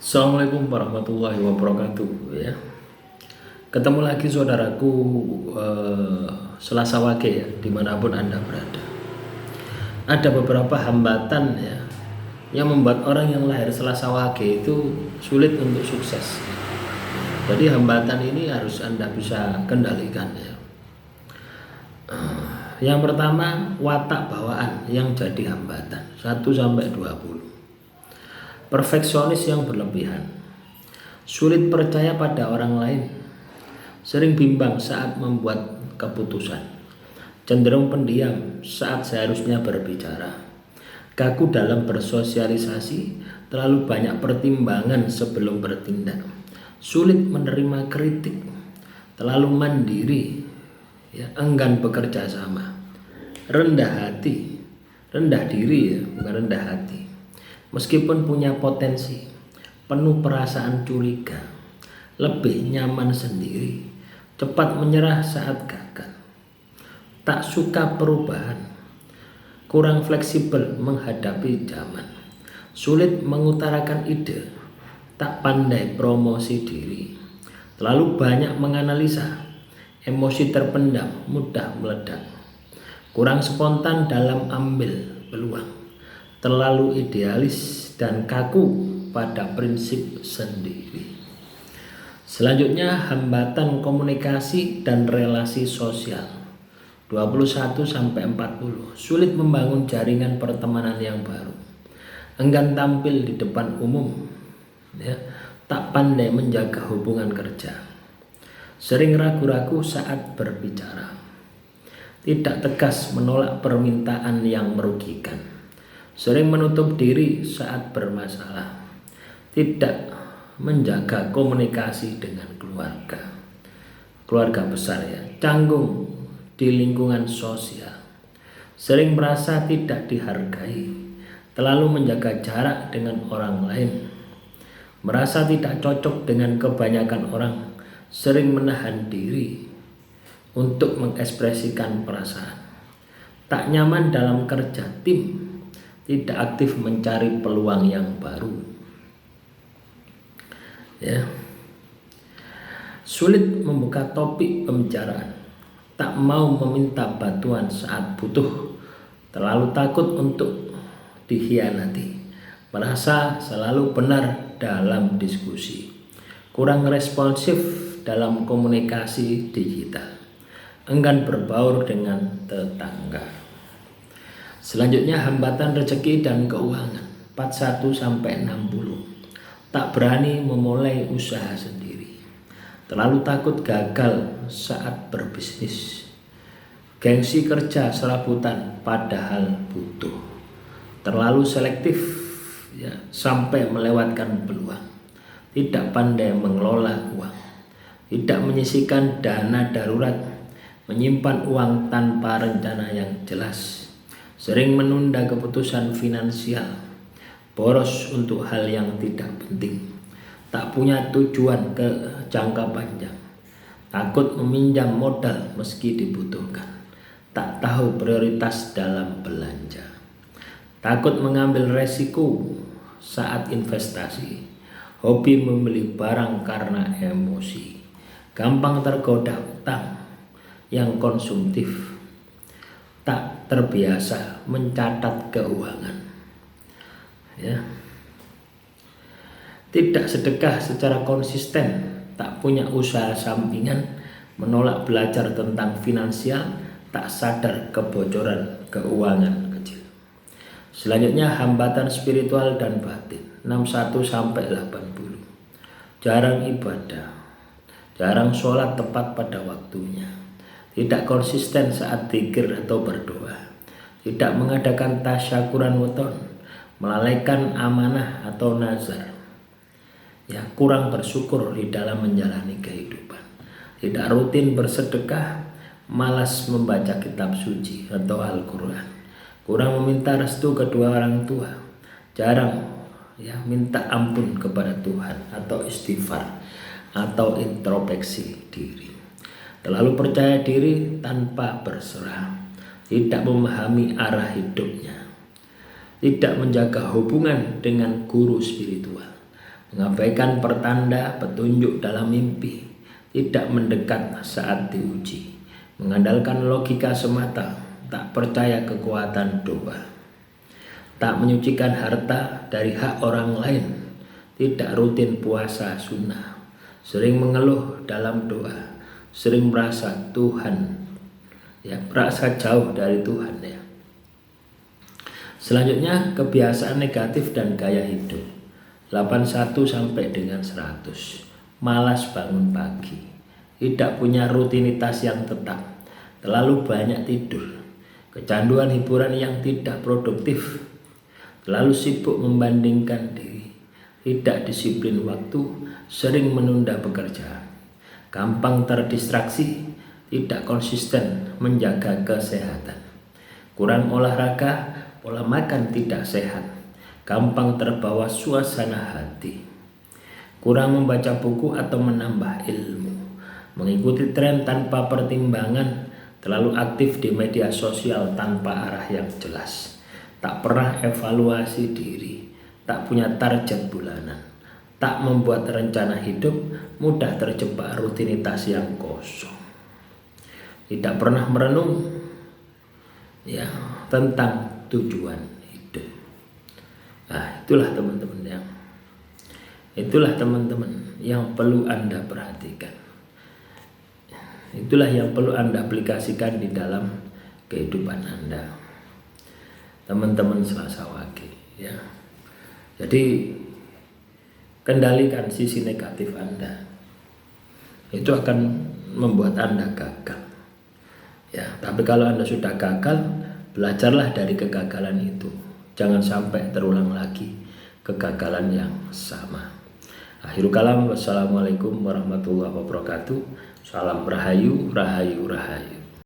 Assalamualaikum warahmatullahi wabarakatuh ya. Ketemu lagi saudaraku Selasa Wage ya, dimanapun Anda berada. Ada beberapa hambatan ya yang membuat orang yang lahir Selasa Wage itu sulit untuk sukses. Jadi hambatan ini harus Anda bisa kendalikan ya. Yang pertama, watak bawaan yang jadi hambatan 1-20. Perfeksionis yang berlebihan, sulit percaya pada orang lain, sering bimbang saat membuat keputusan, cenderung pendiam saat seharusnya berbicara, kaku dalam bersosialisasi, terlalu banyak pertimbangan sebelum bertindak, sulit menerima kritik, terlalu mandiri, ya, enggan bekerja sama, rendah diri ya, bukan rendah hati. Meskipun punya potensi, penuh perasaan curiga, lebih nyaman sendiri, cepat menyerah saat gagal, tak suka perubahan, kurang fleksibel menghadapi zaman, sulit mengutarakan ide, tak pandai promosi diri, terlalu banyak menganalisa, emosi terpendam, mudah meledak, kurang spontan dalam ambil peluang, terlalu idealis dan kaku pada prinsip sendiri. Selanjutnya, hambatan komunikasi dan relasi sosial 21-40. Sulit membangun jaringan pertemanan yang baru, enggan tampil di depan umum ya, tak pandai menjaga hubungan kerja, sering ragu-ragu saat berbicara, tidak tegas menolak permintaan yang merugikan, sering menutup diri saat bermasalah, tidak menjaga komunikasi dengan keluarga besar ya, canggung di lingkungan sosial, sering merasa tidak dihargai, terlalu menjaga jarak dengan orang lain, merasa tidak cocok dengan kebanyakan orang, sering menahan diri untuk mengekspresikan perasaan, tak nyaman dalam kerja tim, tidak aktif mencari peluang yang baru ya, sulit membuka topik pembicaraan, tak mau meminta bantuan saat butuh, terlalu takut untuk dikhianati, merasa selalu benar dalam diskusi, kurang responsif dalam komunikasi digital, enggan berbaur dengan tetangga. Selanjutnya, hambatan rezeki dan keuangan 41-60. Tak berani memulai usaha sendiri, terlalu takut gagal saat berbisnis, gengsi kerja serabutan padahal butuh, terlalu selektif ya, sampai melewatkan peluang, tidak pandai mengelola uang, tidak menyisihkan dana darurat, menyimpan uang tanpa rencana yang jelas, sering menunda keputusan finansial, boros untuk hal yang tidak penting, tak punya tujuan ke jangka panjang, takut meminjam modal meski dibutuhkan, tak tahu prioritas dalam belanja, takut mengambil resiko saat investasi, hobi membeli barang karena emosi, gampang tergoda utang yang konsumtif, tak terbiasa mencatat keuangan ya, tidak sedekah secara konsisten, tak punya usaha sampingan, menolak belajar tentang finansial, tak sadar kebocoran keuangan kecil. Selanjutnya, hambatan spiritual dan batin 61-80. Jarang ibadah, jarang sholat tepat pada waktunya, tidak konsisten saat zikir atau berdoa, tidak mengadakan tasyakuran weton, melalaikan amanah atau nazar ya, kurang bersyukur di dalam menjalani kehidupan, tidak rutin bersedekah, malas membaca kitab suci atau Al-Quran, kurang meminta restu kedua orang tua, jarang ya minta ampun kepada Tuhan atau istighfar atau introspeksi diri, terlalu percaya diri tanpa berserah, tidak memahami arah hidupnya, tidak menjaga hubungan dengan guru spiritual, mengabaikan pertanda petunjuk dalam mimpi, tidak mendekat saat diuji, mengandalkan logika semata, tak percaya kekuatan doa, tak menyucikan harta dari hak orang lain, tidak rutin puasa sunnah, sering mengeluh dalam doa, sering merasa merasa jauh dari Tuhan ya. Selanjutnya kebiasaan negatif dan gaya hidup. 81 sampai dengan 100. Malas bangun pagi, tidak punya rutinitas yang tetap, terlalu banyak tidur, kecanduan hiburan yang tidak produktif, terlalu sibuk membandingkan diri, tidak disiplin waktu, sering menunda pekerjaan, gampang terdistraksi, tidak konsisten menjaga kesehatan, kurang olahraga, pola makan tidak sehat, gampang terbawa suasana hati, kurang membaca buku atau menambah ilmu, mengikuti tren tanpa pertimbangan, terlalu aktif di media sosial tanpa arah yang jelas, tak pernah evaluasi diri, tak punya target bulanan, tak membuat rencana hidup, mudah terjebak rutinitas yang kosong, tidak pernah merenung tentang tujuan hidup. Nah, itulah teman-teman yang perlu Anda perhatikan. Itulah yang perlu Anda aplikasikan di dalam kehidupan Anda, teman-teman Selasa Wage ya. Jadi kendalikan sisi negatif Anda, itu akan membuat Anda gagal ya. Tapi kalau Anda sudah gagal, belajarlah dari kegagalan itu, jangan sampai terulang lagi kegagalan yang sama. Akhirul kalam, wassalamualaikum warahmatullahi wabarakatuh. Salam rahayu, rahayu, rahayu.